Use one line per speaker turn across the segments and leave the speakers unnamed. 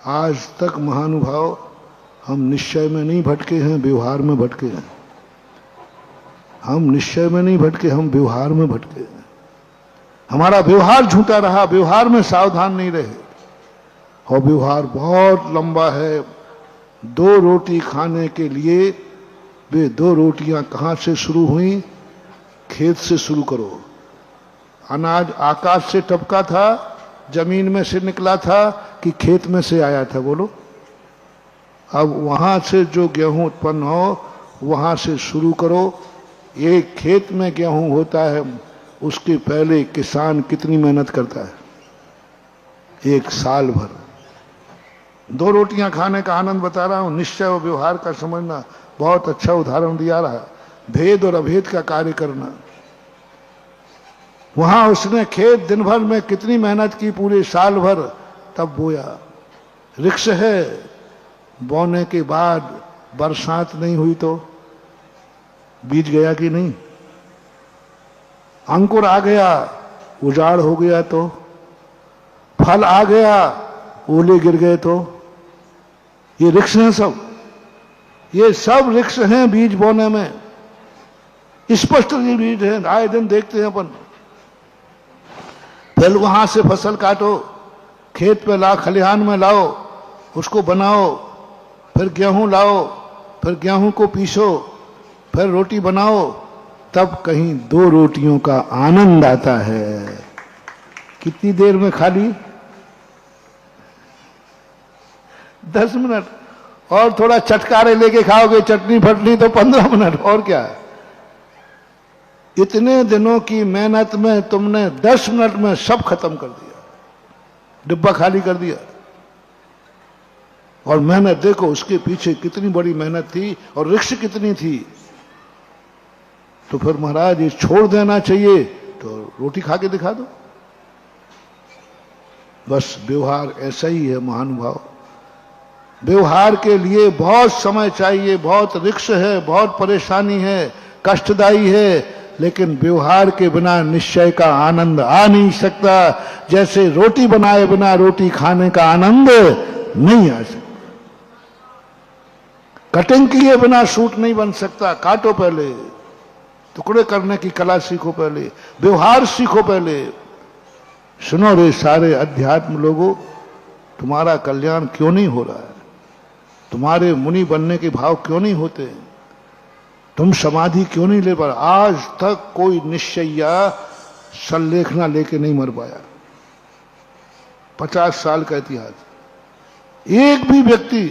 आज तक महानुभाव हम निश्चय में नहीं भटके हैं, व्यवहार में भटके हैं। हम निश्चय में नहीं भटके, हम व्यवहार में भटके हैं। हमारा व्यवहार झूठा रहा, व्यवहार में सावधान नहीं रहे, और व्यवहार बहुत लंबा है। 2 रोटी खाने के लिए वे 2 रोटियां कहां से शुरू हुई? खेत से शुरू करो। अनाज आकाश से टपका था, जमीन में से निकला था कि खेत में से आया था? बोलो। अब वहां से जो गेहूं उत्पन्न हो वहां से शुरू करो। एक खेत में गेहूं होता है, उसके पहले किसान कितनी मेहनत करता है? 1 साल भर। 2 रोटियां खाने का आनंद बता रहा हूं, निश्चय और व्यवहार का समझना। बहुत अच्छा उदाहरण दिया रहा, भेद और अभेद का कार्य करना। वहां उसने खेत दिन भर में कितनी मेहनत की, पूरे साल भर, तब बोया। वृक्ष है, बोने के बाद बरसात नहीं हुई तो बीज गया कि नहीं? अंकुर आ गया, उजाड़ हो गया तो? फल आ गया, ओले गिर गए तो? ये वृक्ष हैं सब, ये सब वृक्ष हैं बीज बोने में। स्पष्ट बीज है, आए दिन देखते हैं अपन। फिर वहां से फसल काटो, खेत पे ला, खलिहान में लाओ, उसको बनाओ, फिर गेहूं लाओ, फिर गेहूं को पीसो, फिर रोटी बनाओ, तब कहीं 2 रोटियों का आनंद आता है। कितनी देर में खा ली? 10 मिनट। और थोड़ा चटकारे लेके खाओगे, चटनी फटनी, तो 15 मिनट। और क्या? इतने दिनों की मेहनत में तुमने 10 मिनट में सब खत्म कर दिया, डिब्बा खाली कर दिया। और मेहनत देखो, उसके पीछे कितनी बड़ी मेहनत थी और वृक्ष कितनी थी। तो फिर महाराज ये छोड़ देना चाहिए, तो रोटी खा के दिखा दो। बस व्यवहार ऐसा ही है महानुभाव। व्यवहार के लिए बहुत समय चाहिए, बहुत रिक्स है, बहुत परेशानी है, कष्टदायी है, लेकिन व्यवहार के बिना निश्चय का आनंद आ नहीं सकता। जैसे रोटी बनाए बिना रोटी खाने का आनंद नहीं आ सकता। कटिंग किए बिना सूट नहीं बन सकता। काटो पहले, टुकड़े करने की कला सीखो पहले, व्यवहार सीखो पहले। सुनो रे सारे अध्यात्म लोगों, तुम्हारा कल्याण क्यों नहीं हो रहा है? तुम्हारे मुनि बनने के भाव क्यों नहीं होते? तुम समाधि क्यों नहीं ले पा रहे? आज तक कोई निश्चय्या संलेखना लेके नहीं मर पाया। 50 साल का इतिहास, एक भी व्यक्ति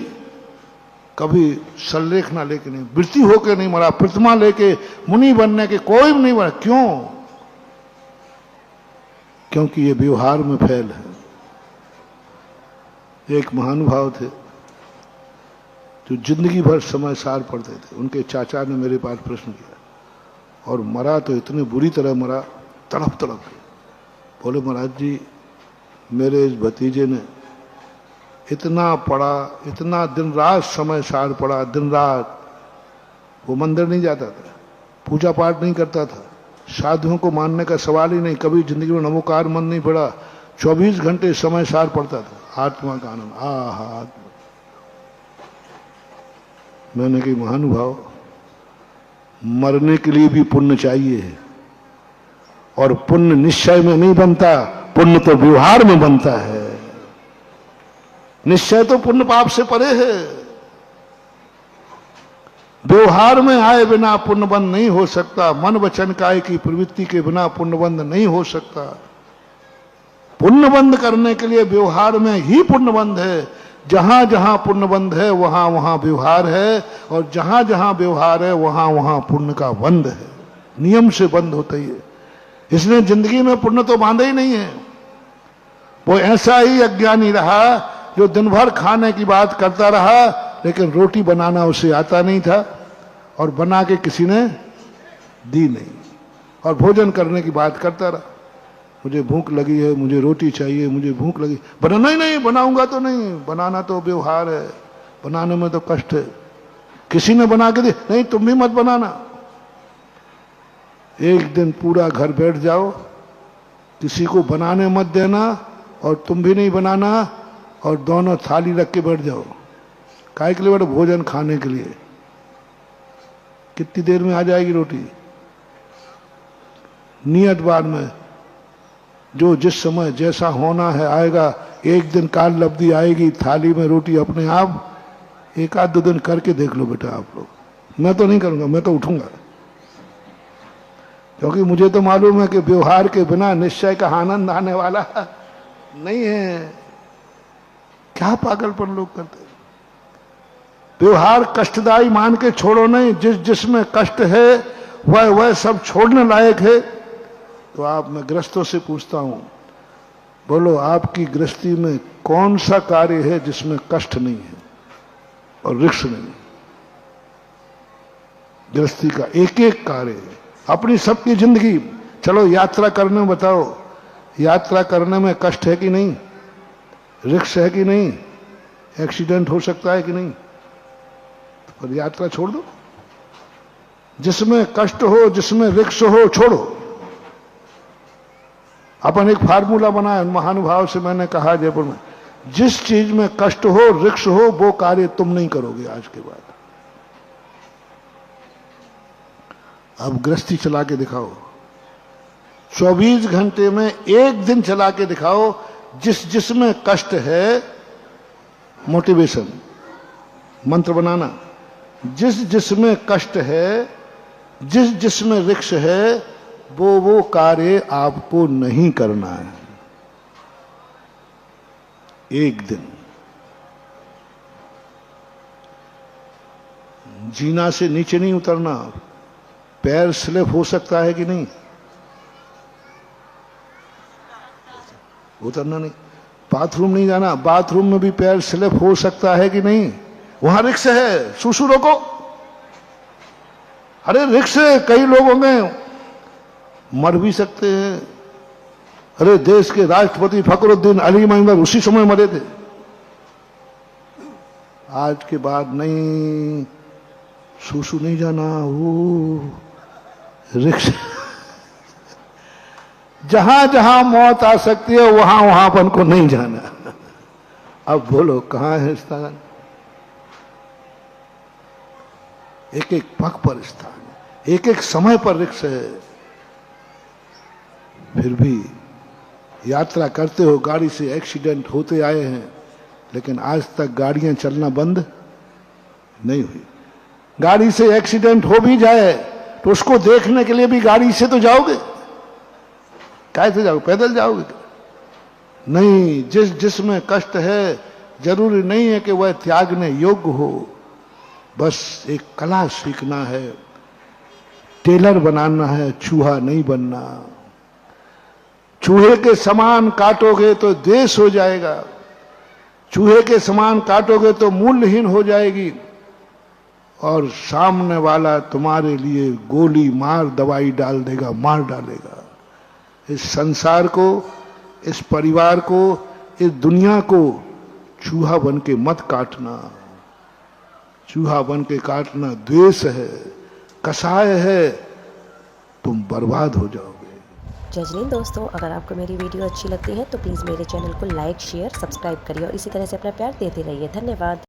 कभी संलेखना लेके नहीं, वृत्ति होके नहीं मरा, प्रतिमा लेके मुनि बनने के कोई भी नहीं मरा। क्यों? क्योंकि ये व्यवहार में फैल है। एक महानुभाव थे जो जिंदगी भर समय सार पढ़ते थे। उनके चाचा ने मेरे पास प्रश्न किया, और मरा तो इतने बुरी तरह मरा, तड़प तड़प के। बोले महाराज जी, मेरे इस भतीजे ने इतना पढ़ा, इतना दिन रात समय सार पढ़ा, दिन रात। वो मंदिर नहीं जाता था, पूजा पाठ नहीं करता था, साधुओं को मानने का सवाल ही नहीं, कभी जिंदगी में नमोकार मन नहीं पड़ा, 24 घंटे समय सार पढ़ता था। आत्मा का आनंद, आहा। मैंने कही महानुभाव, मरने के लिए भी पुण्य चाहिए, और पुण्य निश्चय में नहीं बनता, पुण्य तो व्यवहार में बनता है। निश्चय तो पुण्य पाप से परे है। व्यवहार में आए बिना पुण्यबंध नहीं हो सकता। मन वचन काय की प्रवृत्ति के बिना पुण्यबंध नहीं हो सकता। पुण्यबंध करने के लिए व्यवहार में ही पुण्यबंध है। जहां जहां पुण्यबंध है वहां वहां व्यवहार है, और जहां जहां व्यवहार है वहां वहां पुण्य का बंध है। नियम से बंध होता ही है। इसने जिंदगी में पुण्य तो बांधा ही नहीं है। वो ऐसा ही अज्ञानी रहा जो दिन भर खाने की बात करता रहा, लेकिन रोटी बनाना उसे आता नहीं था, और बना के किसी ने दी नहीं, और भोजन करने की बात करता रहा। मुझे भूख लगी है, मुझे रोटी चाहिए, मुझे भूख लगी, बनाना ही नहीं, बनाऊंगा तो नहीं। बनाना तो व्यवहार है, बनाने में तो कष्ट है। किसी ने बना के दे, नहीं तुम भी मत बनाना। एक दिन पूरा घर बैठ जाओ, किसी को बनाने मत देना, और तुम भी नहीं बनाना, और दोनों थाली रख के बैठ जाओ। काहे के लिए बैठो? भोजन खाने के लिए। कितनी देर में आ जाएगी रोटी? नियत बार में जो जिस समय जैसा होना है आएगा। एक दिन काल लब्धि आएगी, थाली में रोटी अपने आप। एक आध दो दिन करके देख लो बेटा आप लोग। मैं तो नहीं करूंगा, मैं तो उठूंगा, क्योंकि मुझे तो मालूम है कि व्यवहार के बिना निश्चय का आनंद आने वाला नहीं है। क्या पागलपन लोग करते हैं। व्यवहार कष्टदायी मान के छोड़ो नहीं, जिसमें कष्ट है वह सब छोड़ने लायक है। तो आप, मैं गृहस्थों से पूछता हूं, बोलो आपकी गृहस्थी में कौन सा कार्य है जिसमें कष्ट नहीं है और रिक्स नहीं? गृहस्थी का एक एक कार्य है। अपनी सबकी जिंदगी, चलो यात्रा करने में बताओ, यात्रा करने में कष्ट है कि नहीं? रिक्स है कि नहीं? एक्सीडेंट हो सकता है कि नहीं? और यात्रा छोड़ दो। जिसमें कष्ट हो, जिसमें रिक्स हो, छोड़ो। अपन एक फार्मूला बनाया, महानुभाव से मैंने कहा जयपुर में, जिस चीज में कष्ट हो, रिक्स हो, वो कार्य तुम नहीं करोगे आज के बाद। अब गृहस्थी चला के दिखाओ, 24 घंटे में एक दिन चला के दिखाओ जिसमें कष्ट है। मोटिवेशन मंत्र बनाना, जिसमें कष्ट है, जिसमें रिक्स है, वो कार्य आपको नहीं करना है। एक दिन जीना से नीचे नहीं उतरना। पैर स्लिप हो सकता है कि नहीं? उतरना नहीं। बाथरूम नहीं जाना, बाथरूम में भी पैर स्लिप हो सकता है कि नहीं? वहां रिक्स है, सुसु रोको। अरे रिक्स है, कई लोग होंगे मर भी सकते हैं। अरे देश के राष्ट्रपति फखरुद्दीन अली महमूद उसी समय मरे थे। आज के बाद नहीं, सुसु नहीं जाना, वो रिक्स। जहां जहां मौत आ सकती है वहां वहां अपन को नहीं जाना। अब बोलो कहां है स्थान? एक एक पग पर स्थान, एक एक समय पर रिक्स है। फिर भी यात्रा करते हो, गाड़ी से एक्सीडेंट होते आए हैं, लेकिन आज तक गाड़ियां चलना बंद नहीं हुई। गाड़ी से एक्सीडेंट हो भी जाए तो उसको देखने के लिए भी गाड़ी से तो जाओगे, कैसे जाओगे? पैदल जाओगे? नहीं। जिसमें कष्ट है, जरूरी नहीं है कि वह त्यागने योग्य हो, बस एक कला सीखना है, टेलर बनाना है, चूहा नहीं बनना। चूहे के समान काटोगे तो द्वेष हो जाएगा, चूहे के समान काटोगे तो मूल्यहीन हो जाएगी, और सामने वाला तुम्हारे लिए गोली मार दवाई डाल देगा, मार डालेगा। इस संसार को, इस परिवार को, इस दुनिया को चूहा बन के मत काटना। चूहा बन के काटना द्वेष है, कसाय है, तुम बर्बाद हो जाओगे।
जय हिंद दोस्तों, अगर आपको मेरी वीडियो अच्छी लगती है तो प्लीज़ मेरे चैनल को लाइक, शेयर, सब्सक्राइब करिए और इसी तरह से अपना प्यार देते रहिए। धन्यवाद।